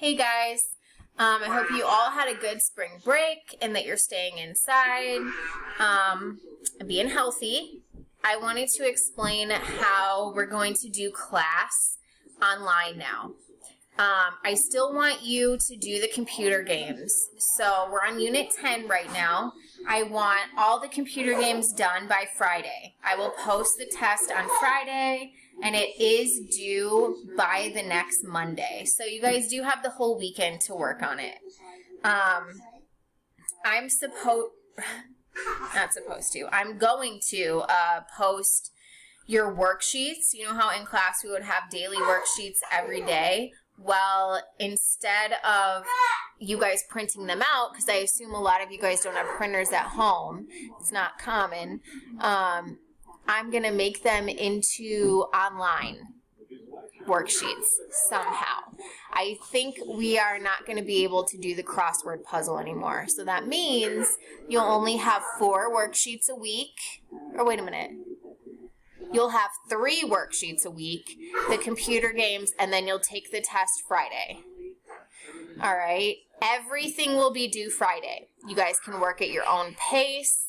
Hey guys, I hope you all had a good spring break and that you're staying inside and being healthy. I wanted to explain how we're going to do class online now. I still want you to do the computer games. So we're on Unit 10 right now. I want all the computer games done by Friday. I will post the test on Friday, and it is due by the next Monday. So you guys do have the whole weekend to work on it. I'm going to post your worksheets. You know how in class we would have daily worksheets every day? Well, instead of you guys printing them out, because I assume a lot of you guys don't have printers at home, it's not common, I'm going to make them into online worksheets somehow. I think we are not going to be able to do the crossword puzzle anymore. So that means you'll only have 4 worksheets a week. Or wait a minute. You'll have 3 worksheets a week, the computer games, and then you'll take the test Friday. All right? Everything will be due Friday. You guys can work at your own pace.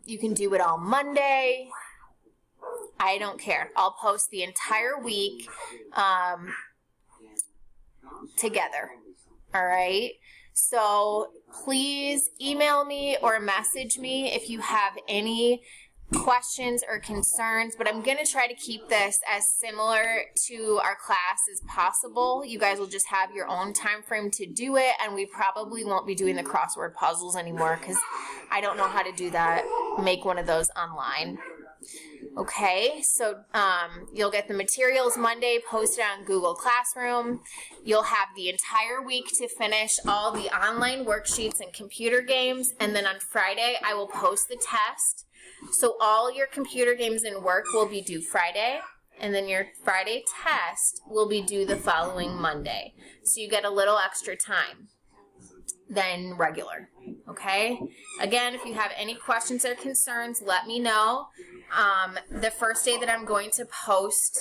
You can do it all Monday. I don't care. I'll post the entire week together. All right? So please email me or message me if you have any questions or concerns, but I'm going to try to keep this as similar to our class as possible. You guys will just have your own time frame to do it, and we probably won't be doing the crossword puzzles anymore because I don't know how to do that, make one of those online. Okay, so you'll get the materials Monday posted on Google Classroom. You'll have the entire week to finish all the online worksheets and computer games, and then on Friday I will post the test. So all your computer games and work will be due Friday, and then your Friday test will be due the following Monday. So you get a little extra time than regular, okay? Again, if you have any questions or concerns, let me know. The first day that I'm going to post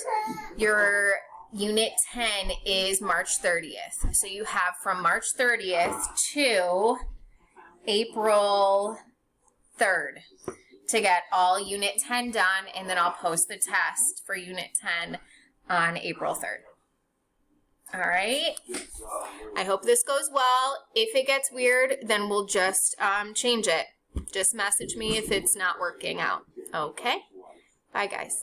your Unit 10 is March 30th. So you have from March 30th to April 3rd. To get all Unit 10 done, and then I'll post the test for Unit 10 on April 3rd. All right? I hope this goes well. If it gets weird, then we'll just change it. Just message me if it's not working out. Okay? Bye, guys.